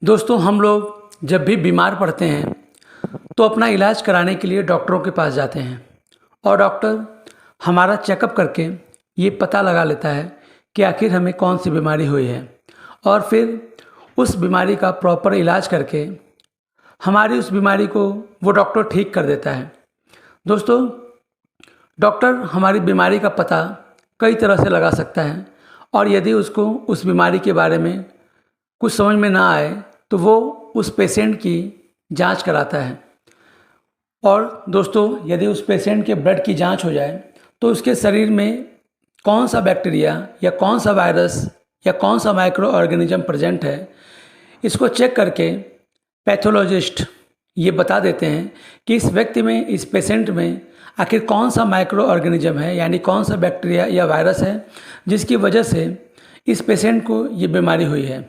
दोस्तों, हम लोग जब भी बीमार पड़ते हैं तो अपना इलाज कराने के लिए डॉक्टरों के पास जाते हैं और डॉक्टर हमारा चेकअप करके ये पता लगा लेता है कि आखिर हमें कौन सी बीमारी हुई है और फिर उस बीमारी का प्रॉपर इलाज करके हमारी उस बीमारी को वो डॉक्टर ठीक कर देता है। दोस्तों, डॉक्टर हमारी बीमारी का पता कई तरह से लगा सकता है और यदि उसको उस बीमारी के बारे में कुछ समझ में ना आए तो वो उस पेशेंट की जांच कराता है। और दोस्तों, यदि उस पेशेंट के ब्लड की जांच हो जाए तो उसके शरीर में कौन सा बैक्टीरिया या कौन सा वायरस या कौन सा माइक्रो ऑर्गेनिज्म प्रेजेंट है, इसको चेक करके पैथोलॉजिस्ट ये बता देते हैं कि इस व्यक्ति में, इस पेशेंट में आखिर कौन सा माइक्रो ऑर्गेनिज्म है, यानी कौन सा बैक्टीरिया या वायरस है जिसकी वजह से इस पेशेंट को ये बीमारी हुई है।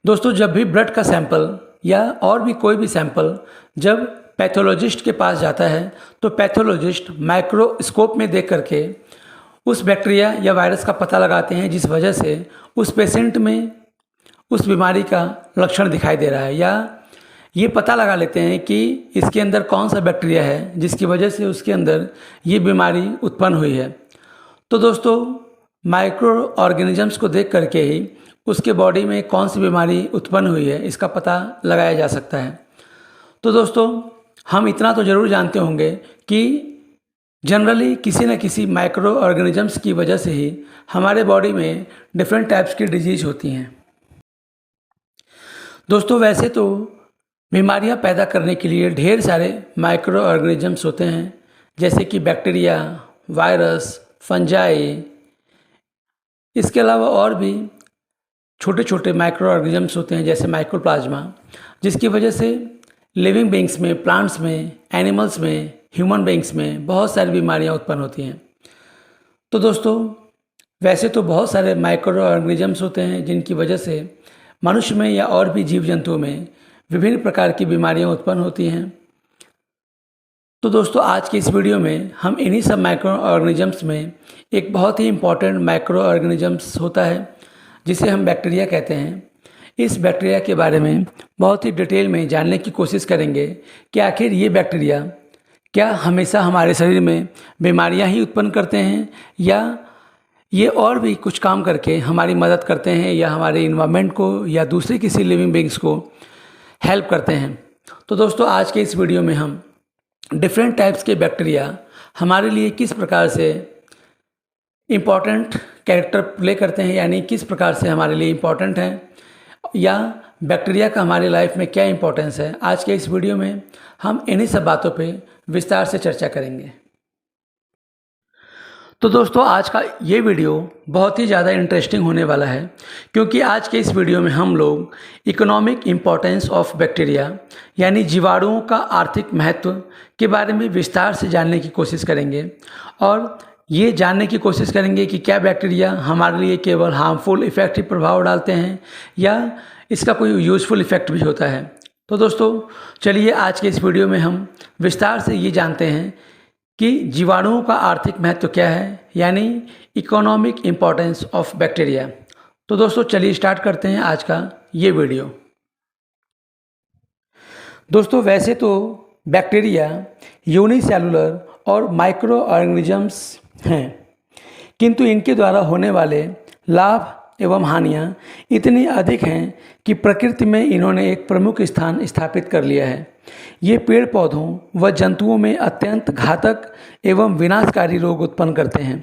दोस्तों, जब भी ब्लड का सैंपल या और भी कोई भी सैंपल जब पैथोलॉजिस्ट के पास जाता है तो पैथोलॉजिस्ट माइक्रोस्कोप में देख करके उस बैक्टीरिया या वायरस का पता लगाते हैं जिस वजह से उस पेशेंट में उस बीमारी का लक्षण दिखाई दे रहा है, या ये पता लगा लेते हैं कि इसके अंदर कौन सा बैक्टीरिया है जिसकी वजह से उसके अंदर ये बीमारी उत्पन्न हुई है। तो दोस्तों, माइक्रो ऑर्गेनिजम्स को देख करके ही उसके बॉडी में कौन सी बीमारी उत्पन्न हुई है इसका पता लगाया जा सकता है। तो दोस्तों, हम इतना तो ज़रूर जानते होंगे कि जनरली किसी न किसी माइक्रो ऑर्गेनिजम्स की वजह से ही हमारे बॉडी में डिफरेंट टाइप्स की डिजीज होती हैं। दोस्तों, वैसे तो बीमारियां पैदा करने के लिए ढेर सारे माइक्रो ऑर्गेनिजम्स होते हैं, जैसे कि बैक्टीरिया, वायरस, फंजाई। इसके अलावा और भी छोटे छोटे माइक्रो ऑर्गेनिजम्स होते हैं जैसे माइक्रोप्लाज्मा, जिसकी वजह से लिविंग बींग्स में, प्लांट्स में, एनिमल्स में, ह्यूमन बींग्स में बहुत सारी बीमारियां उत्पन्न होती हैं। तो दोस्तों, वैसे तो बहुत सारे माइक्रो ऑर्गेनिजम्स होते हैं जिनकी वजह से मनुष्य में या और भी जीव जंतुओं में विभिन्न प्रकार की बीमारियां उत्पन्न होती हैं। तो दोस्तों, आज की इस वीडियो में हम इन्हीं सब माइक्रो ऑर्गेनिजम्स में एक बहुत ही इम्पॉर्टेंट माइक्रो ऑर्गेनिजम्स होता है जिसे हम बैक्टीरिया कहते हैं। इस बैक्टीरिया के बारे में बहुत ही डिटेल में जानने की कोशिश करेंगे कि आखिर ये बैक्टीरिया क्या हमेशा हमारे शरीर में बीमारियां ही उत्पन्न करते हैं या ये और भी कुछ काम करके हमारी मदद करते हैं या हमारे इन्वायरमेंट को या दूसरे किसी लिविंग बींग्स को हेल्प करते हैं। तो दोस्तों, आज के इस वीडियो में हम डिफरेंट टाइप्स के बैक्टीरिया हमारे लिए किस प्रकार से इम्पॉर्टेंट कैरेक्टर प्ले करते हैं, यानी किस प्रकार से हमारे लिए इम्पॉर्टेंट हैं, या बैक्टीरिया का हमारी लाइफ में क्या इम्पोर्टेंस है, आज के इस वीडियो में हम इन्हीं सब बातों पे विस्तार से चर्चा करेंगे। तो दोस्तों, आज का ये वीडियो बहुत ही ज़्यादा इंटरेस्टिंग होने वाला है क्योंकि आज के इस वीडियो में हम लोग इकोनॉमिक इम्पोर्टेंस ऑफ बैक्टीरिया यानी जीवाणुओं का आर्थिक महत्व के बारे में विस्तार से जानने की कोशिश करेंगे और ये जानने की कोशिश करेंगे कि क्या बैक्टीरिया हमारे लिए केवल हार्मफुल इफ़ेक्ट ही प्रभाव डालते हैं या इसका कोई यूज़फुल इफ़ेक्ट भी होता है। तो दोस्तों, चलिए आज के इस वीडियो में हम विस्तार से ये जानते हैं कि जीवाणुओं का आर्थिक महत्व क्या है, यानी इकोनॉमिक इम्पोर्टेंस ऑफ बैक्टीरिया। तो दोस्तों, चलिए स्टार्ट करते हैं आज का ये वीडियो। दोस्तों, वैसे तो बैक्टीरिया यूनिसेलुलर और माइक्रो ऑर्गेनिजम्स हैं, किंतु इनके द्वारा होने वाले लाभ एवं हानियाँ इतनी अधिक हैं कि प्रकृति में इन्होंने एक प्रमुख स्थान स्थापित कर लिया है। ये पेड़ पौधों व जंतुओं में अत्यंत घातक एवं विनाशकारी रोग उत्पन्न करते हैं।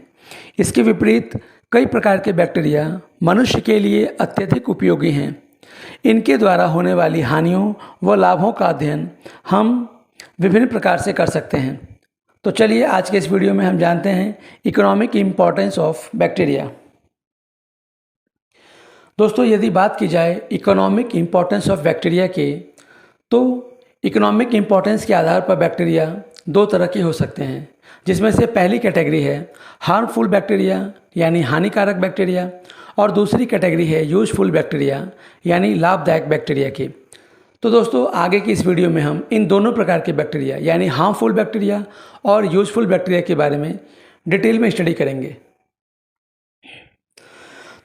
इसके विपरीत कई प्रकार के बैक्टीरिया मनुष्य के लिए अत्यधिक उपयोगी हैं। इनके द्वारा होने वाली हानियों व लाभों का अध्ययन हम विभिन्न प्रकार से कर सकते हैं। तो चलिए आज के इस वीडियो में हम जानते हैं इकोनॉमिक इम्पोर्टेंस ऑफ बैक्टीरिया। दोस्तों, यदि बात की जाए इकोनॉमिक इम्पोर्टेंस ऑफ बैक्टीरिया की, तो इकोनॉमिक इम्पोर्टेंस के आधार पर बैक्टीरिया दो तरह के हो सकते हैं, जिसमें से पहली कैटेगरी है हार्मफुल बैक्टीरिया यानी हानिकारक बैक्टीरिया और दूसरी कैटेगरी है यूजफुल बैक्टीरिया यानी लाभदायक बैक्टीरिया की। तो दोस्तों, आगे की इस वीडियो में हम इन दोनों प्रकार के बैक्टीरिया यानी हार्मफुल बैक्टीरिया और यूजफुल बैक्टीरिया के बारे में डिटेल में स्टडी करेंगे।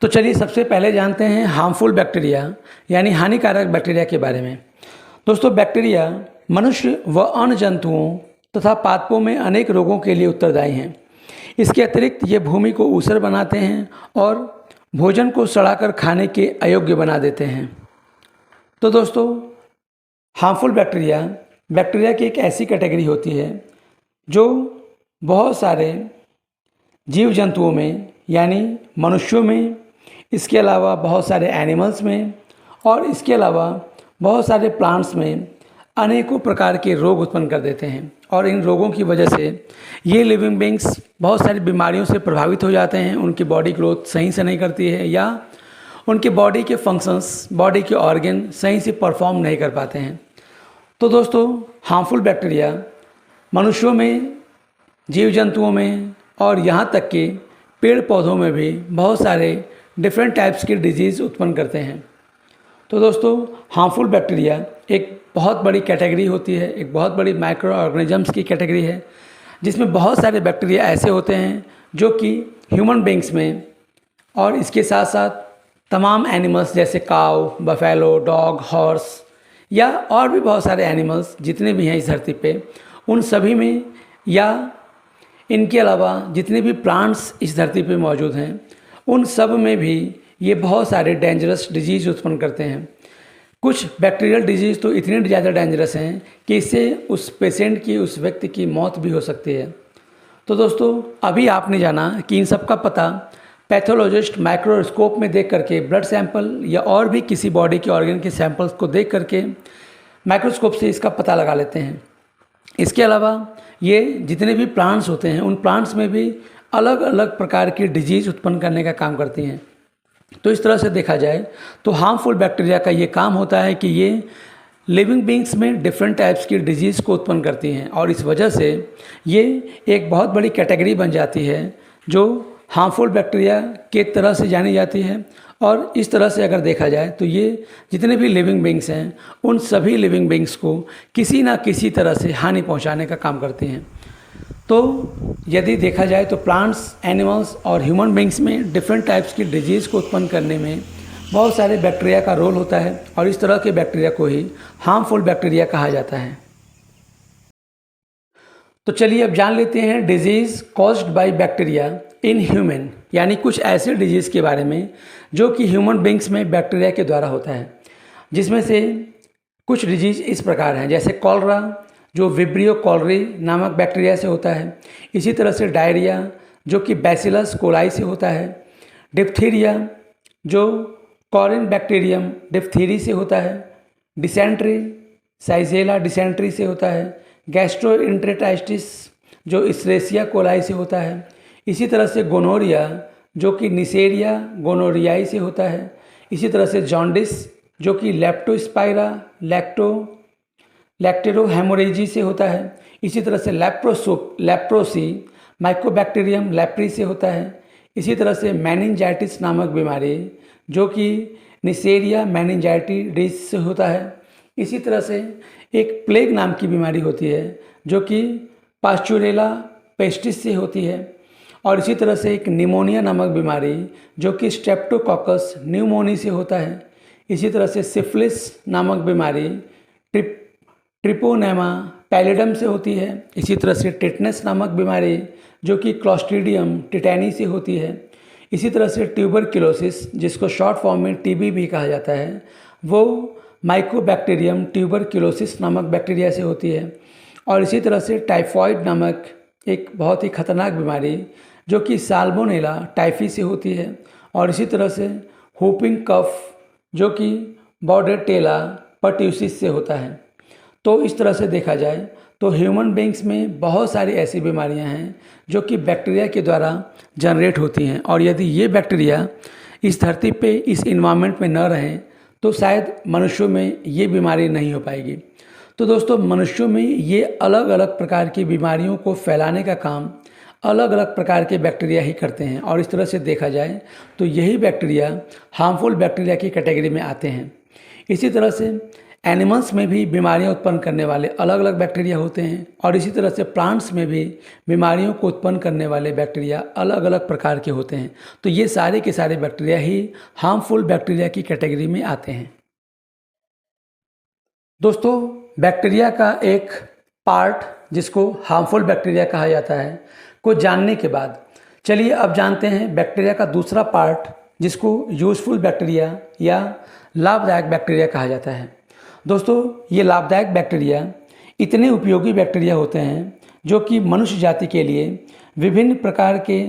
तो चलिए सबसे पहले जानते हैं हार्मफुल बैक्टीरिया यानी हानिकारक बैक्टीरिया के बारे में। दोस्तों, बैक्टीरिया मनुष्य व अन्य जंतुओं तथा पादपों में अनेक रोगों के लिए उत्तरदायी हैं। इसके अतिरिक्त ये भूमि को ऊसर बनाते हैं और भोजन को सड़ाकर खाने के अयोग्य बना देते हैं। तो दोस्तों, हार्मफुल बैक्टीरिया की एक ऐसी कैटेगरी होती है जो बहुत सारे जीव जंतुओं में यानी मनुष्यों में, इसके अलावा बहुत सारे एनिमल्स में और इसके अलावा बहुत सारे प्लांट्स में अनेकों प्रकार के रोग उत्पन्न कर देते हैं। और इन रोगों की वजह से ये लिविंग बींग्स बहुत सारी बीमारियों से प्रभावित हो जाते हैं। उनकी बॉडी ग्रोथ सही से नहीं करती है या उनके बॉडी के फंक्शंस, बॉडी के ऑर्गन सही से परफॉर्म नहीं कर पाते हैं। तो दोस्तों, हार्मफुल बैक्टीरिया मनुष्यों में, जीव जंतुओं में और यहाँ तक कि पेड़ पौधों में भी बहुत सारे डिफरेंट टाइप्स के डिजीज़ उत्पन्न करते हैं। तो दोस्तों, हार्मफुल बैक्टीरिया एक बहुत बड़ी कैटेगरी होती है, एक बहुत बड़ी माइक्रो ऑर्गेनिजम्स की कैटेगरी है, जिसमें बहुत सारे बैक्टीरिया ऐसे होते हैं जो कि ह्यूमन बींग्स में और इसके साथ साथ तमाम एनिमल्स जैसे काऊ, बफेलो, डॉग, हॉर्स या और भी बहुत सारे एनिमल्स जितने भी हैं इस धरती पे, उन सभी में या इनके अलावा जितने भी प्लांट्स इस धरती पे मौजूद हैं उन सब में भी ये बहुत सारे डेंजरस डिजीज़ उत्पन्न करते हैं। कुछ बैक्टीरियल डिजीज़ तो इतने ज़्यादा डेंजरस हैं कि इससे उस पेशेंट की, उस व्यक्ति की मौत भी हो सकती है। तो दोस्तों, अभी आपने जाना कि इन सब का पता पैथोलॉजिस्ट माइक्रोस्कोप में देख करके, ब्लड सैंपल या और भी किसी बॉडी के ऑर्गन के सैंपल्स को देख करके माइक्रोस्कोप से इसका पता लगा लेते हैं। इसके अलावा ये जितने भी प्लांट्स होते हैं उन प्लांट्स में भी अलग अलग प्रकार की डिजीज़ उत्पन्न करने का काम करती हैं। तो इस तरह से देखा जाए तो हार्मफुल बैक्टीरिया का ये काम होता है कि ये लिविंग बींग्स में डिफरेंट टाइप्स की डिजीज़ को उत्पन्न करती हैं और इस वजह से ये एक बहुत बड़ी कैटेगरी बन जाती है जो हार्मफुल बैक्टीरिया के तरह से जानी जाती है। और इस तरह से अगर देखा जाए तो ये जितने भी लिविंग बींग्स हैं उन सभी लिविंग बींग्स को किसी ना किसी तरह से हानि पहुंचाने का काम करती हैं। तो यदि देखा जाए तो प्लांट्स, एनिमल्स और ह्यूमन बींग्स में डिफरेंट टाइप्स की डिजीज़ को उत्पन्न करने में बहुत सारे बैक्टीरिया का रोल होता है और इस तरह के बैक्टीरिया को ही हार्मफुल बैक्टीरिया कहा जाता है। तो चलिए अब जान लेते हैं disease caused by bacteria in human, यानी कुछ ऐसे डिजीज़ के बारे में जो कि ह्यूमन बींग्स में बैक्टीरिया के द्वारा होता है, जिसमें से कुछ डिजीज़ इस प्रकार हैं, जैसे कॉलरा जो विब्रियो कॉलरी नामक बैक्टीरिया से होता है, इसी तरह से डायरिया जो कि बैसिलस कोलाई से होता है, डिप्थीरिया जो कॉरिन बैक्टीरियम डिप्थीरी से होता है, डिसेंट्री साइजेला डिसेंट्री से होता है, गैस्ट्रोइंटेराइटिस जो इस्रेसिया कोलाई से होता है, इसी तरह से गोनोरिया जो कि निसेरिया गोनोरियाई से होता है, इसी तरह से जॉन्डिस जो कि लेप्टोस्पाइरा लैक्टेरोहेमोरेजी से होता है, इसी तरह से लेप्रोसी माइकोबैक्टीरियम लेप्री से होता है, इसी तरह से मेनिंजाइटिस नामक बीमारी जो कि निसेरिया मेनिंजाइटिस से होता है, इसी तरह से एक प्लेग नाम की बीमारी होती है जो कि पास्चुरेला पेस्टिस से होती है, और इसी तरह से एक निमोनिया नामक बीमारी जो कि स्ट्रेप्टोकोकस न्यूमोनी से होता है, इसी तरह से सिफिलिस नामक बीमारी ट्रिपोनेमा पैलिडम से होती है, इसी तरह से टिटनेस नामक बीमारी जो कि क्लॉस्ट्रीडियम टिटैनी से होती है, इसी तरह से ट्यूबरक्लोसिस जिसको शॉर्ट फॉर्म में टीबी भी कहा जाता है, वो माइकोबैक्टीरियम ट्यूबरक्लोसिस नामक बैक्टीरिया से होती है, और इसी तरह से टाइफॉइड नामक एक बहुत ही खतरनाक बीमारी जो कि साल्मोनेला टाइफी से होती है, और इसी तरह से हुपिंग कफ जो कि बॉर्डेटेला पर्ट्यूसिस से होता है। तो इस तरह से देखा जाए तो ह्यूमन बींग्स में बहुत सारी ऐसी बीमारियां हैं जो कि बैक्टीरिया के द्वारा जनरेट होती हैं, और यदि ये बैक्टीरिया इस धरती पे, इस इन्वायरमेंट में न रहें तो शायद मनुष्यों में ये बीमारी नहीं हो पाएगी। तो दोस्तों, मनुष्यों में ये अलग अलग प्रकार की बीमारियों को फैलाने का काम अलग अलग प्रकार के बैक्टीरिया ही करते हैं, और इस तरह से देखा जाए तो यही बैक्टीरिया हार्मफुल बैक्टीरिया की कैटेगरी में आते हैं। इसी तरह से एनिमल्स में भी बीमारियां उत्पन्न करने वाले अलग अलग बैक्टीरिया होते हैं और इसी तरह से प्लांट्स में भी बीमारियों को उत्पन्न करने वाले बैक्टीरिया अलग अलग प्रकार के होते हैं। तो ये सारे के सारे बैक्टीरिया ही हार्मफुल बैक्टीरिया की कैटेगरी में आते हैं। दोस्तों, बैक्टीरिया का एक पार्ट जिसको हार्मफुल बैक्टीरिया कहा जाता है को जानने के बाद चलिए अब जानते हैं बैक्टीरिया का दूसरा पार्ट जिसको यूजफुल बैक्टीरिया या लाभदायक बैक्टीरिया कहा जाता है। दोस्तों, ये लाभदायक बैक्टीरिया इतने उपयोगी बैक्टीरिया होते हैं जो कि मनुष्य जाति के लिए विभिन्न प्रकार के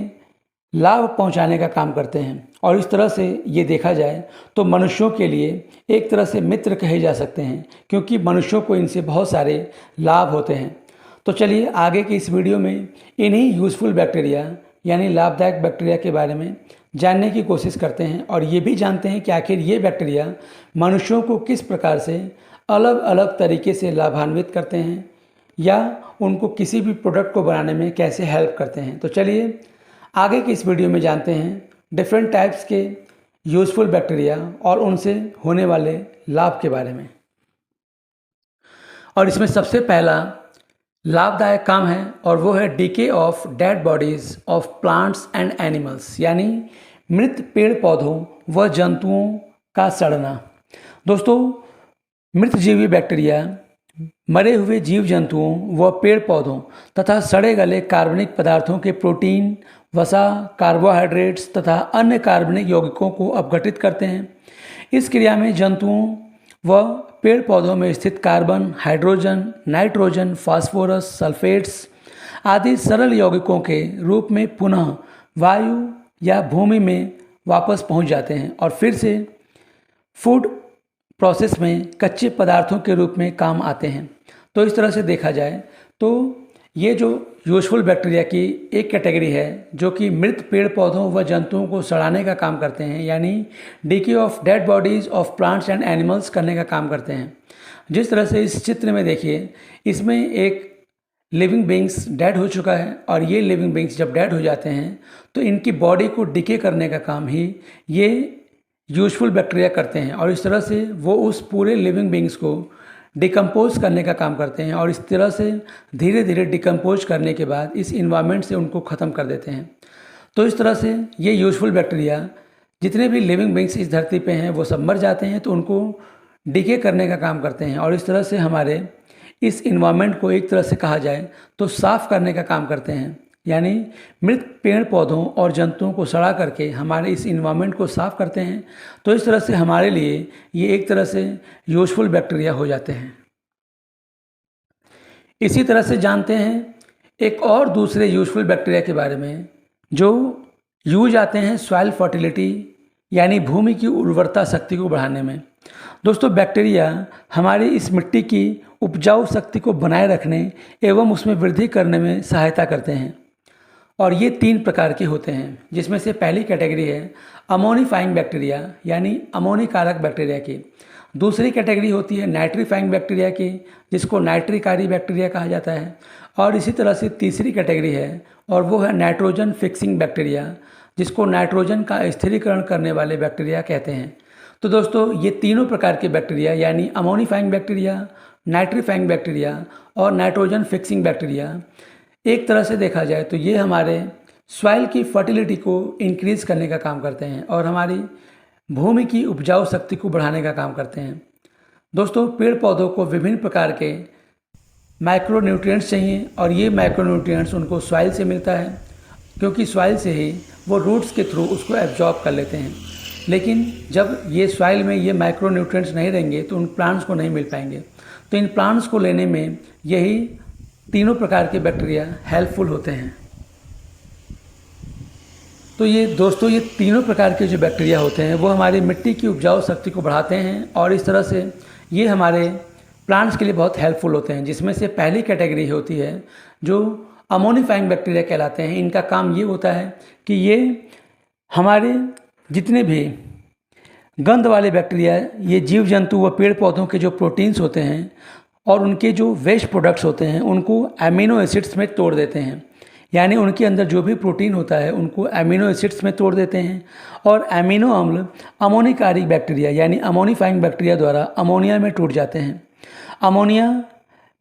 लाभ पहुंचाने का काम करते हैं और इस तरह से ये देखा जाए तो मनुष्यों के लिए एक तरह से मित्र कहे जा सकते हैं क्योंकि मनुष्यों को इनसे बहुत सारे लाभ होते हैं। तो चलिए आगे की इस वीडियो में इन्हीं यूज़फुल बैक्टीरिया यानी लाभदायक बैक्टीरिया के बारे में जानने की कोशिश करते हैं और ये भी जानते हैं कि आखिर ये बैक्टीरिया मनुष्यों को किस प्रकार से अलग अलग तरीके से लाभान्वित करते हैं या उनको किसी भी प्रोडक्ट को बनाने में कैसे हेल्प करते हैं। तो चलिए आगे की इस वीडियो में जानते हैं डिफरेंट टाइप्स के यूज़फुल बैक्टीरिया और उनसे होने वाले लाभ के बारे में। और इसमें सबसे पहला लाभदायक काम है और वो है DK of dead bodies of plants and animals, यानी मृत पेड़ पौधों व जंतुओं का सड़ना। दोस्तों, मृतजीवी बैक्टीरिया मरे हुए जीव जंतुओं व पेड़ पौधों तथा सड़े गले कार्बनिक पदार्थों के प्रोटीन, वसा, कार्बोहाइड्रेट्स तथा अन्य कार्बनिक यौगिकों को अपघटित करते हैं। इस क्रिया में जंतुओं व पेड़ पौधों में स्थित carbon, hydrogen, nitrogen, phosphorus, sulphates आदि सरल यौगिकों के रूप में पुनः वायु या भूमि में वापस पहुंच जाते हैं और फिर से फूड प्रोसेस में कच्चे पदार्थों के रूप में काम आते हैं। तो इस तरह से देखा जाए तो ये जो यूजफुल बैक्टीरिया की एक कैटेगरी है जो कि मृत पेड़ पौधों व जंतुओं को सड़ाने का काम करते हैं, यानी DK of dead bodies of plants and animals करने का काम करते हैं। जिस तरह से इस चित्र में देखिए, इसमें एक लिविंग बींग्स डेड हो चुका है और ये लिविंग बींग्स जब डेड हो जाते हैं तो इनकी बॉडी को डिके करने का काम ही ये यूजफुल बैक्टीरिया करते हैं और इस तरह से वो उस पूरे लिविंग बींग्स को डिकम्पोज करने का काम करते हैं और इस तरह से धीरे धीरे डिकम्पोज करने के बाद इस इन्वायरमेंट से उनको ख़त्म कर देते हैं। तो इस तरह से ये यूजफुल बैक्टीरिया जितने भी लिविंग बींग्स इस धरती पे हैं वो सब मर जाते हैं तो उनको डिके करने का काम करते हैं और इस तरह से हमारे इस इन्वायरमेंट को एक तरह से कहा जाए तो साफ़ करने का काम करते हैं, यानी मृत पेड़ पौधों और जंतुओं को सड़ा करके हमारे इस इन्वायरमेंट को साफ़ करते हैं। तो इस तरह से हमारे लिए ये एक तरह से यूजफुल बैक्टीरिया हो जाते हैं। इसी तरह से जानते हैं एक और दूसरे यूजफुल बैक्टीरिया के बारे में जो यूज आते हैं सॉइल फर्टिलिटी यानी भूमि की उर्वरता शक्ति को बढ़ाने में। दोस्तों, बैक्टीरिया हमारी इस मिट्टी की उपजाऊ शक्ति को बनाए रखने एवं उसमें वृद्धि करने में सहायता करते हैं और ये 3 प्रकार के होते हैं, जिसमें से पहली कैटेगरी है अमोनिफाइंग बैक्टीरिया यानी अमोनिकारक बैक्टीरिया की। दूसरी कैटेगरी होती है नाइट्रीफाइंग बैक्टीरिया की जिसको नाइट्रिकारी बैक्टीरिया कहा जाता है और इसी तरह से तीसरी कैटेगरी है और वो है नाइट्रोजन फिक्सिंग बैक्टीरिया जिसको नाइट्रोजन का स्थिरीकरण करने वाले बैक्टीरिया कहते हैं। तो दोस्तों, ये तीनों प्रकार के बैक्टीरिया यानी अमोनिफाइंग बैक्टीरिया, नाइट्रीफाइंग बैक्टीरिया और नाइट्रोजन फिक्सिंग बैक्टीरिया एक तरह से देखा जाए तो ये हमारे सॉइल की फर्टिलिटी को इंक्रीज़ करने का काम करते हैं और हमारी भूमि की उपजाऊ शक्ति को बढ़ाने का काम करते हैं। दोस्तों, पेड़ पौधों को विभिन्न प्रकार के माइक्रोन्यूट्रिएंट्स चाहिए और ये माइक्रोन्यूट्रिएंट्स उनको सॉइल से मिलता है क्योंकि सॉइल से ही वो रूट्स के थ्रू उसको एब्जॉर्ब कर लेते हैं। लेकिन जब ये सॉइल में ये माइक्रोन्यूट्रिएंट्स नहीं रहेंगे तो उन प्लांट्स को नहीं मिल पाएंगे। तो इन प्लांट्स को लेने में यही तीनों प्रकार के बैक्टीरिया हेल्पफुल होते हैं। तो ये दोस्तों, ये तीनों प्रकार के जो बैक्टीरिया होते हैं वो हमारी मिट्टी की उपजाऊ शक्ति को बढ़ाते हैं और इस तरह से ये हमारे प्लांट्स के लिए बहुत हेल्पफुल होते हैं, जिसमें से पहली कैटेगरी होती है जो अमोनिफाइंग बैक्टीरिया कहलाते हैं। इनका काम ये होता है कि ये हमारे जितने भी गंध वाले बैक्टीरिया, ये जीव जंतु व पेड़ पौधों के जो प्रोटीन्स होते हैं और उनके जो वेस्ट प्रोडक्ट्स होते हैं उनको एमिनो एसिड्स में तोड़ देते हैं। यानी उनके अंदर जो भी प्रोटीन होता है उनको अमीनो एसिड्स में तोड़ देते हैं और अमीनो अम्ल अमोनिकारी बैक्टीरिया यानी अमोनिफाइंग बैक्टीरिया द्वारा अमोनिया में टूट जाते हैं। अमोनिया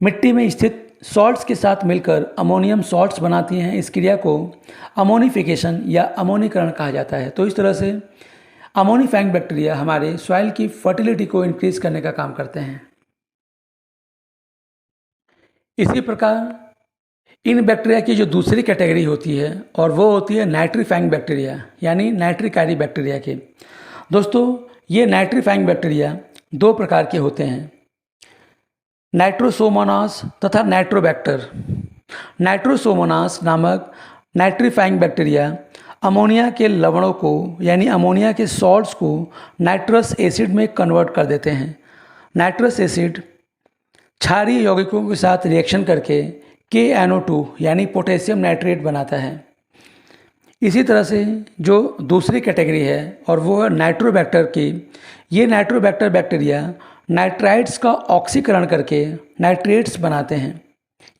मिट्टी में स्थित सॉल्ट्स के साथ मिलकर अमोनियम सॉल्ट्स बनाती हैं। इस क्रिया को अमोनिफिकेशन या अमोनीकरण कहा जाता है। तो इस तरह से अमोनिफाइंग बैक्टीरिया हमारे सॉइल की फर्टिलिटी को इंक्रीज करने का काम करते हैं। इसी प्रकार इन बैक्टीरिया की जो दूसरी कैटेगरी होती है और वो होती है नाइट्रीफाइंग बैक्टीरिया यानी नाइट्रिकारी बैक्टीरिया के। दोस्तों, ये नाइट्रीफाइंग बैक्टीरिया दो प्रकार के होते हैं, नाइट्रोसोमोनास तथा नाइट्रोबैक्टर। नाइट्रोसोमोनास नामक नाइट्रीफाइंग बैक्टीरिया अमोनिया के लवणों को यानी अमोनिया के सॉल्ट्स को नाइट्रस एसिड में कन्वर्ट कर देते हैं। नाइट्रस एसिड क्षारीय यौगिकों के साथ रिएक्शन करके KNO2 यानी पोटेशियम नाइट्रेट बनाता है। इसी तरह से जो दूसरी कैटेगरी है और वो है नाइट्रोबैक्टर की। ये नाइट्रोबैक्टर बैक्टीरिया नाइट्राइट्स का ऑक्सीकरण करके नाइट्रेट्स बनाते हैं,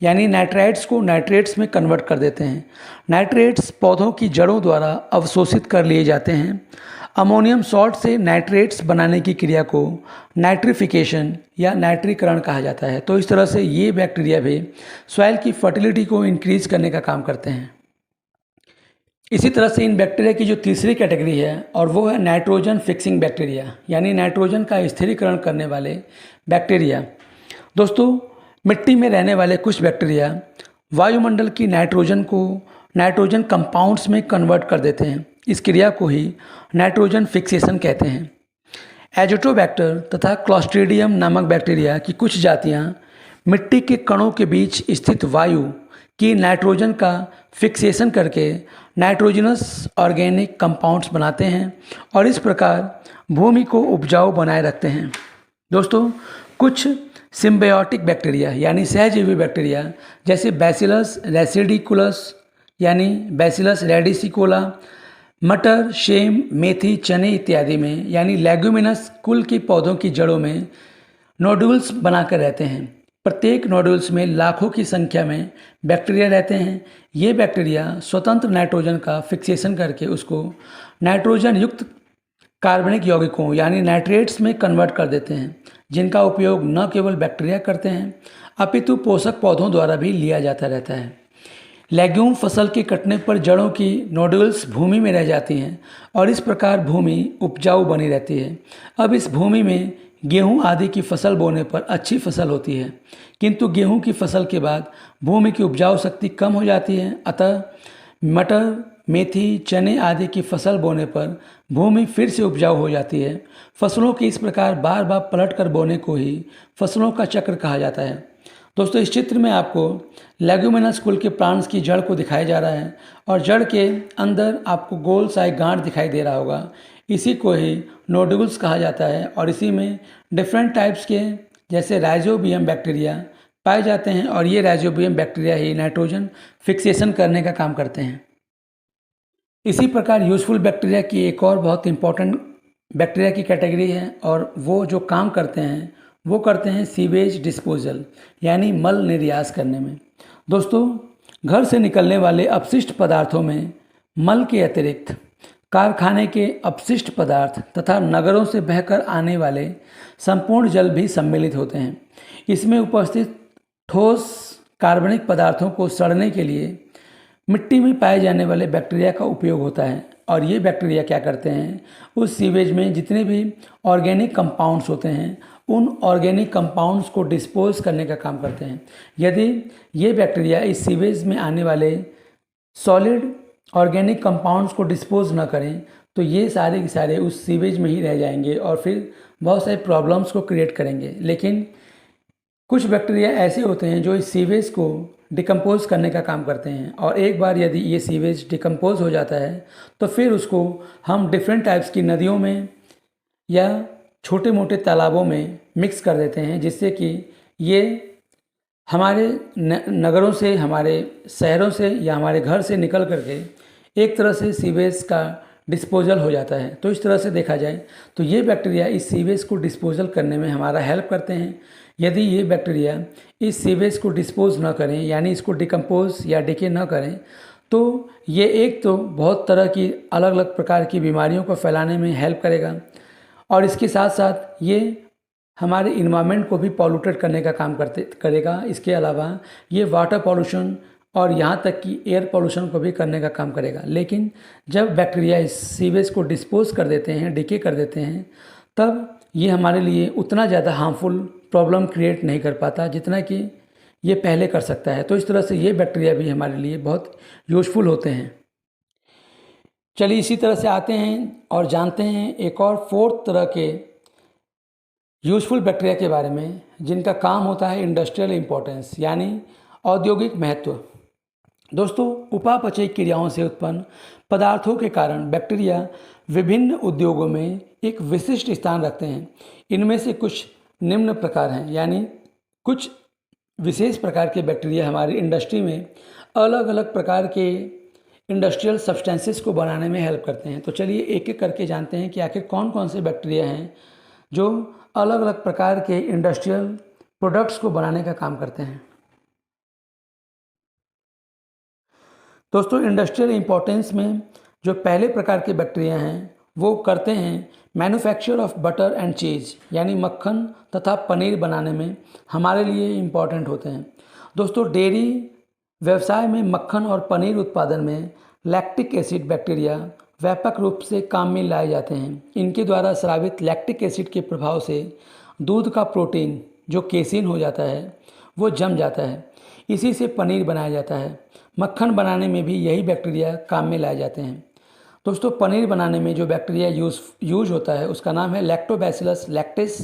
यानी नाइट्राइट्स को नाइट्रेट्स में कन्वर्ट कर देते हैं। नाइट्रेट्स पौधों की जड़ों द्वारा अवशोषित कर लिए जाते हैं। अमोनियम सॉल्ट से नाइट्रेट्स बनाने की क्रिया को नाइट्रिफिकेशन या नाइट्रीकरण कहा जाता है। तो इस तरह से ये बैक्टीरिया भी सॉइल की फर्टिलिटी को इंक्रीज करने का काम करते हैं। इसी तरह से इन बैक्टीरिया की जो तीसरी कैटेगरी है और वो है नाइट्रोजन फिक्सिंग बैक्टीरिया यानी नाइट्रोजन का स्थिरीकरण करने वाले बैक्टीरिया। दोस्तों, मिट्टी में रहने वाले कुछ बैक्टीरिया वायुमंडल की नाइट्रोजन को नाइट्रोजन कंपाउंड्स में कन्वर्ट कर देते हैं। इस क्रिया को ही नाइट्रोजन फिक्सेशन कहते हैं। एजोटोबैक्टर तथा क्लॉस्ट्रीडियम नामक बैक्टीरिया की कुछ जातियां मिट्टी के कणों के बीच स्थित वायु की नाइट्रोजन का फिक्सेशन करके नाइट्रोजनस ऑर्गेनिक कंपाउंड्स बनाते हैं और इस प्रकार भूमि को उपजाऊ बनाए रखते हैं। दोस्तों, कुछ सिम्बायोटिक बैक्टीरिया यानी सहजीवी बैक्टीरिया जैसे बैसिलस रेसिडिकुलस यानी बैसिलस रेडिसिकोला मटर, सेम, मेथी, चने इत्यादि में यानी लेग्यूमिनस कुल के पौधों की जड़ों में नोड्यूल्स बनाकर रहते हैं। प्रत्येक नोड्यूल्स में लाखों की संख्या में बैक्टीरिया रहते हैं। ये बैक्टीरिया स्वतंत्र नाइट्रोजन का फिक्सेशन करके उसको नाइट्रोजन युक्त कार्बनिक यौगिकों यानी नाइट्रेट्स में कन्वर्ट कर देते हैं, जिनका उपयोग न केवल बैक्टीरिया करते हैं अपितु पोषक पौधों द्वारा भी लिया जाता रहता है। लेग्यूम फसल के कटने पर जड़ों की नोड्यूल्स भूमि में रह जाती हैं और इस प्रकार भूमि उपजाऊ बनी रहती है। अब इस भूमि में गेहूं आदि की फसल बोने पर अच्छी फसल होती है, किंतु गेहूं की फसल के बाद भूमि की उपजाऊ शक्ति कम हो जाती है। अतः मटर, मेथी, चने आदि की फसल बोने पर भूमि फिर से उपजाऊ हो जाती है। फसलों के इस प्रकार बार बार पलट कर बोने को ही फसलों का चक्र कहा जाता है। दोस्तों, इस चित्र में आपको लेग्यूमिनस कुल के प्लांट्स की जड़ को दिखाया जा रहा है और जड़ के अंदर आपको गोल सा एक गांठ दिखाई दे रहा होगा। इसी को ही नोड्यूल्स कहा जाता है और इसी में डिफरेंट टाइप्स के जैसे राइजोबियम बैक्टीरिया पाए जाते हैं और ये राइजोबियम बैक्टीरिया ही नाइट्रोजन फिक्सेशन करने का काम करते हैं। इसी प्रकार यूजफुल बैक्टीरिया की एक और बहुत इंपॉर्टेंट बैक्टीरिया की कैटेगरी है और वो जो काम करते हैं वो करते हैं सीवेज डिस्पोजल यानी मल निर्यास करने में। दोस्तों, घर से निकलने वाले अपशिष्ट पदार्थों में मल के अतिरिक्त कारखाने के अपशिष्ट पदार्थ तथा नगरों से बहकर आने वाले संपूर्ण जल भी सम्मिलित होते हैं। इसमें उपस्थित ठोस कार्बनिक पदार्थों को सड़ने के लिए मिट्टी में पाए जाने वाले बैक्टीरिया का उपयोग होता है और ये बैक्टीरिया क्या करते हैं, उस सीवेज में जितने भी ऑर्गेनिक कंपाउंड्स होते हैं उन ऑर्गेनिक कंपाउंड्स को डिस्पोज करने का काम करते हैं। यदि ये बैक्टीरिया इस सीवेज में आने वाले सॉलिड ऑर्गेनिक कंपाउंड्स को डिस्पोज ना करें तो ये सारे के सारे उस सीवेज में ही रह जाएंगे और फिर बहुत सारे प्रॉब्लम्स को क्रिएट करेंगे। लेकिन कुछ बैक्टीरिया ऐसे होते हैं जो इस सीवेज को डिकम्पोज करने का काम करते हैं और एक बार यदि ये सीवेज डिकम्पोज हो जाता है तो फिर उसको हम डिफरेंट टाइप्स की नदियों में या छोटे मोटे तालाबों में मिक्स कर देते हैं, जिससे कि ये हमारे नगरों से, हमारे शहरों से या हमारे घर से निकल करके एक तरह से सीवेज का डिस्पोजल हो जाता है। तो इस तरह से देखा जाए तो ये बैक्टीरिया इस सीवेज को डिस्पोजल करने में हमारा हेल्प करते हैं। यदि ये बैक्टीरिया इस सीवेज को डिस्पोज ना करें, यानी इसको डिकम्पोज या डिके ना करें, तो ये एक तो बहुत तरह की अलग अलग प्रकार की बीमारियों को फैलाने में हेल्प करेगा, और इसके साथ साथ ये हमारे इन्वायरमेंट को भी पॉल्यूटेड करने का काम करेगा। इसके अलावा ये वाटर पॉल्यूशन और यहाँ तक कि एयर पॉल्यूशन को भी करने का काम करेगा। लेकिन जब बैक्टीरिया इस सीवेज को डिस्पोज कर देते हैं, डिके कर देते हैं, तब ये हमारे लिए उतना ज़्यादा हार्मफुल प्रॉब्लम क्रिएट नहीं कर पाता जितना कि ये पहले कर सकता है। तो इस तरह से ये बैक्टीरिया भी हमारे लिए बहुत यूज़फुल होते हैं। चलिए इसी तरह से आते हैं और जानते हैं एक और फोर्थ तरह के यूज़फुल बैक्टीरिया के बारे में, जिनका काम होता है इंडस्ट्रियल इम्पोर्टेंस, यानी औद्योगिक महत्व। दोस्तों, उपापचयी क्रियाओं से उत्पन्न पदार्थों के कारण बैक्टीरिया विभिन्न उद्योगों में एक विशिष्ट स्थान रखते हैं। इनमें से कुछ निम्न प्रकार हैं, यानी कुछ विशेष प्रकार के बैक्टीरिया हमारी इंडस्ट्री में अलग अलग प्रकार के इंडस्ट्रियल सब्सटेंसेस को बनाने में हेल्प करते हैं। तो चलिए एक एक करके जानते हैं कि आखिर कौन कौन से बैक्टीरिया हैं जो अलग अलग प्रकार के इंडस्ट्रियल प्रोडक्ट्स को बनाने का काम करते हैं। दोस्तों, इंडस्ट्रियल इम्पोर्टेंस में जो पहले प्रकार के बैक्टीरिया हैं वो करते हैं manufacture of butter and cheese, यानी मक्खन तथा पनीर बनाने में हमारे लिए इम्पॉर्टेंट होते हैं। दोस्तों, डेयरी व्यवसाय में मक्खन और पनीर उत्पादन में लैक्टिक एसिड बैक्टीरिया व्यापक रूप से काम में लाए जाते हैं। इनके द्वारा स्रावित लैक्टिक एसिड के प्रभाव से दूध का प्रोटीन जो केसिन हो जाता है वो जम जाता है। इसी से पनीर बनाया जाता है। मक्खन बनाने में भी यही बैक्टीरिया काम में लाए जाते हैं। दोस्तों, पनीर बनाने में जो बैक्टीरिया यूज होता है उसका नाम है लैक्टोबैसिलस लैक्टिस,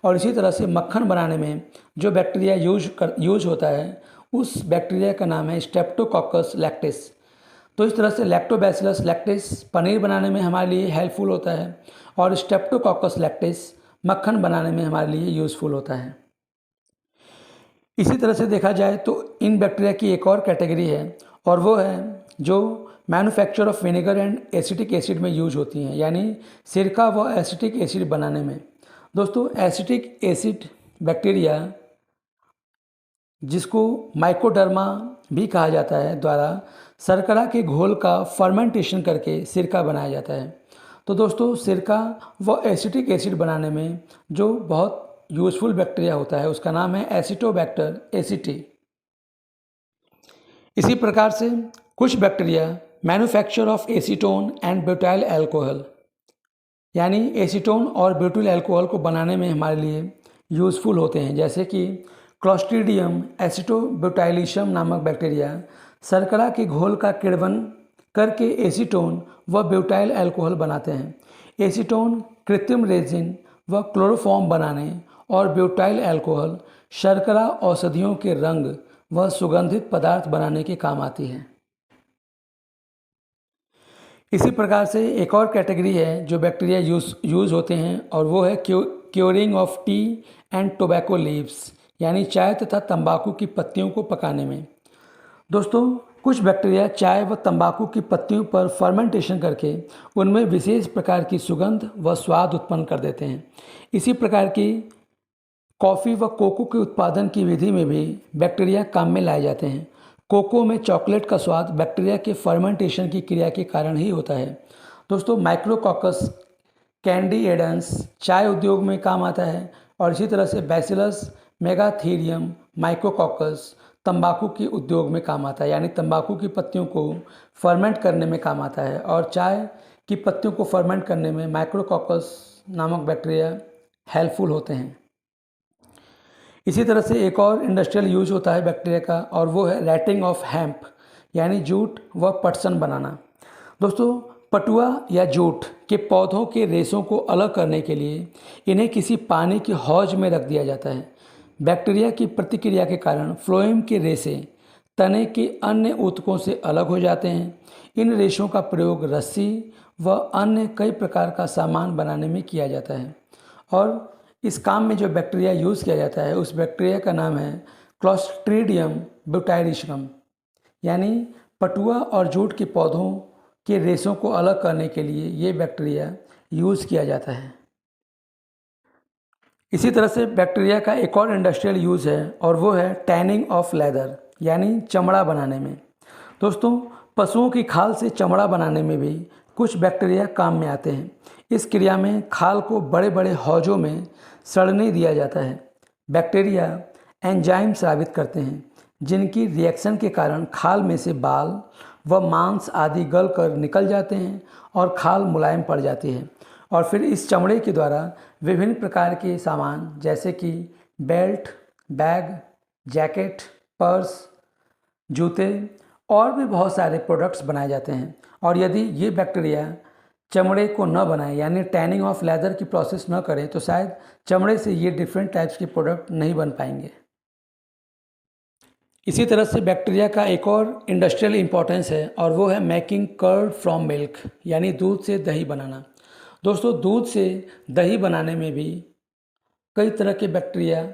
और इसी तरह से मक्खन बनाने में जो बैक्टीरिया यूज होता है उस बैक्टीरिया का नाम है स्ट्रेप्टोकोकस लैक्टिस। तो इस तरह से लैक्टोबैसिलस लैक्टिस पनीर बनाने में हमारे लिए हेल्पफुल होता है, और स्ट्रेप्टोकोकस लैक्टिस मक्खन बनाने में हमारे लिए यूज़फुल होता है। इसी तरह से देखा जाए तो इन बैक्टीरिया की एक और कैटेगरी है, और वो है जो manufacture of vinegar and acetic acid में यूज होती हैं, यानी सिरका व एसिटिक एसिड बनाने में। दोस्तों, एसिटिक एसिड बैक्टीरिया, जिसको माइकोडर्मा भी कहा जाता है, द्वारा शर्करा के घोल का फर्मेंटेशन करके सिरका बनाया जाता है। तो दोस्तों, सिरका व एसिटिक एसिड बनाने में जो बहुत यूज़फुल बैक्टीरिया होता है उसका नाम है एसिटोबैक्टर एसिटी। इसी प्रकार से कुछ bacteria manufacture of acetone and butyl alcohol, यानी एसीटोन और ब्यूटाइल अल्कोहल को बनाने में हमारे लिए यूज़फुल होते हैं। जैसे कि क्लोस्ट्रीडियम एसिटोब्यूटाइलिशम नामक बैक्टीरिया शर्करा के घोल का किण्वन करके एसीटोन व ब्यूटाइल अल्कोहल बनाते हैं। एसीटोन कृत्रिम रेजिन व क्लोरोफॉर्म बनाने और ब्यूटाइल अल्कोहल शर्करा औषधियों के रंग व सुगंधित पदार्थ बनाने के काम आती है। इसी प्रकार से एक और कैटेगरी है जो बैक्टीरिया यूज़ होते हैं, और वो है curing of T and tobacco leaves, यानी चाय तथा तंबाकू की पत्तियों को पकाने में। दोस्तों, कुछ बैक्टीरिया चाय व तंबाकू की पत्तियों पर फर्मेंटेशन करके उनमें विशेष प्रकार की सुगंध व स्वाद उत्पन्न कर देते हैं। इसी प्रकार की कॉफ़ी व कोको के उत्पादन की विधि में भी बैक्टीरिया काम में लाए जाते हैं। कोको में चॉकलेट का स्वाद बैक्टीरिया के फर्मेंटेशन की क्रिया के कारण ही होता है। दोस्तों, माइक्रोकोकस कैंडिएडेंस चाय उद्योग में काम आता है, और इसी तरह से बैसिलस मेगाथीरियम माइक्रोकोकस तंबाकू के उद्योग में काम आता है, यानी तंबाकू की पत्तियों को फर्मेंट करने में काम आता है, और चाय की पत्तियों को फर्मेंट करने में माइक्रोकोकस नामक बैक्टीरिया हेल्पफुल होते हैं। इसी तरह से एक और इंडस्ट्रियल यूज होता है बैक्टीरिया का, और वो है रैटिंग ऑफ हैम्प, यानी जूट व पटसन बनाना। दोस्तों, पटुआ या जूट के पौधों के रेशों को अलग करने के लिए इन्हें किसी पानी की हौज में रख दिया जाता है। बैक्टीरिया की प्रतिक्रिया के कारण फ्लोएम के रेशे तने के अन्य ऊतकों से अलग हो जाते हैं। इन रेशों का प्रयोग रस्सी व अन्य कई प्रकार का सामान बनाने में किया जाता है, और इस काम में जो बैक्टीरिया यूज़ किया जाता है उस बैक्टीरिया का नाम है क्लोस्ट्रीडियम ब्यूटाइलिशम, यानी पटुआ और जूट के पौधों के रेशों को अलग करने के लिए ये बैक्टीरिया यूज़ किया जाता है। इसी तरह से बैक्टीरिया का एक और इंडस्ट्रियल यूज़ है और वो है टैनिंग ऑफ लेदर, यानी चमड़ा बनाने में। दोस्तों, पशुओं की खाल से चमड़ा बनाने में भी कुछ बैक्टीरिया काम में आते हैं। इस क्रिया में खाल को बड़े बड़े हौजों में सड़ने दिया जाता है। बैक्टीरिया एंजाइम स्रावित करते हैं, जिनकी रिएक्शन के कारण खाल में से बाल व मांस आदि गल कर निकल जाते हैं और खाल मुलायम पड़ जाती है। और फिर इस चमड़े के द्वारा विभिन्न प्रकार के सामान जैसे कि बेल्ट, बैग, जैकेट, पर्स, जूते और भी बहुत सारे प्रोडक्ट्स बनाए जाते हैं। और यदि ये बैक्टीरिया चमड़े को न बनाए, यानी टैनिंग ऑफ लेदर की प्रोसेस न करें, तो शायद चमड़े से ये डिफरेंट टाइप्स के प्रोडक्ट नहीं बन पाएंगे। इसी तरह से बैक्टीरिया का एक और इंडस्ट्रियल इम्पोर्टेंस है और वो है मेकिंग कर्ड फ्रॉम मिल्क, यानी दूध से दही बनाना। दोस्तों, दूध से दही बनाने में भी कई तरह के बैक्टीरिया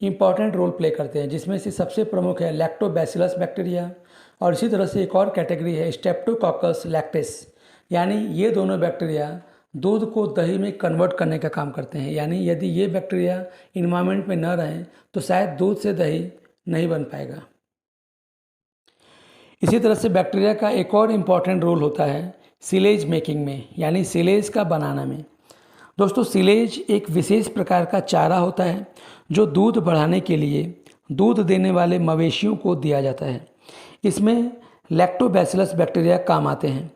इंपॉर्टेंट रोल प्ले करते हैं, जिसमें से सबसे प्रमुख है लैक्टोबैसिलस बैक्टीरिया और इसी तरह से एक और कैटेगरी है स्ट्रेप्टोकोकस लैक्टिस, यानी ये दोनों बैक्टीरिया दूध को दही में कन्वर्ट करने का काम करते हैं। यानी यदि ये बैक्टीरिया इन्वायरमेंट में न रहें तो शायद दूध से दही नहीं बन पाएगा। इसी तरह से बैक्टीरिया का एक और इम्पॉर्टेंट रोल होता है सिलेज मेकिंग में, यानी सिलेज का बनाना में। दोस्तों, सिलेज एक विशेष प्रकार का चारा होता है जो दूध बढ़ाने के लिए दूध देने वाले मवेशियों को दिया जाता है। इसमें लैक्टोबैसिलस बैक्टीरिया काम आते हैं।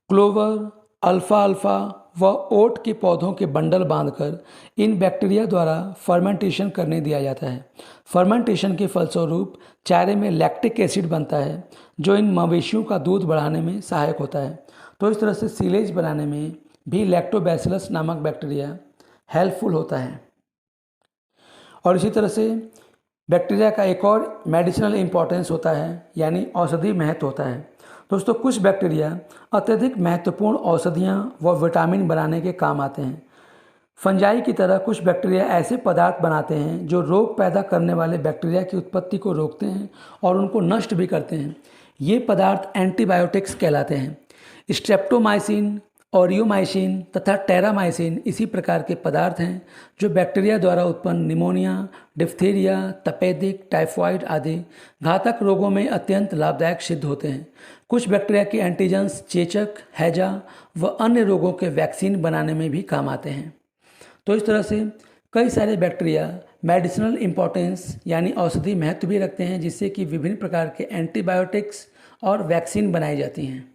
क्लोवर, अल्फा व ओट के पौधों के बंडल बांधकर इन बैक्टीरिया द्वारा फर्मेंटेशन करने दिया जाता है। फर्मेंटेशन के फलस्वरूप चारे में लैक्टिक एसिड बनता है जो इन मवेशियों का दूध बढ़ाने में सहायक होता है। तो इस तरह से सिलेज बनाने में भी लैक्टोबैसिलस नामक बैक्टीरिया हेल्पफुल होता है। और इसी तरह से बैक्टीरिया का एक और मेडिसिनल इम्पॉर्टेंस होता है, यानी औषधि महत्व होता है। दोस्तों, कुछ बैक्टीरिया अत्यधिक महत्वपूर्ण औषधियाँ व विटामिन बनाने के काम आते हैं। फंजाई की तरह कुछ बैक्टीरिया ऐसे पदार्थ बनाते हैं जो रोग पैदा करने वाले बैक्टीरिया की उत्पत्ति को रोकते हैं और उनको नष्ट भी करते हैं। ये पदार्थ एंटीबायोटिक्स कहलाते हैं। स्ट्रेप्टोमाइसिन, ओरियोमाइसिन तथा टेरामाइसिन इसी प्रकार के पदार्थ हैं जो बैक्टीरिया द्वारा उत्पन्न निमोनिया, डिप्थीरिया, तपेदिक, टाइफॉइड आदि घातक रोगों में अत्यंत लाभदायक सिद्ध होते हैं। कुछ बैक्टीरिया के एंटीजेंस चेचक, हैजा व अन्य रोगों के वैक्सीन बनाने में भी काम आते हैं। तो इस तरह से कई सारे बैक्टीरिया मेडिसिनल इम्पोर्टेंस यानी औषधि महत्व भी रखते हैं, जिससे कि विभिन्न प्रकार के एंटीबायोटिक्स और वैक्सीन बनाई जाती हैं।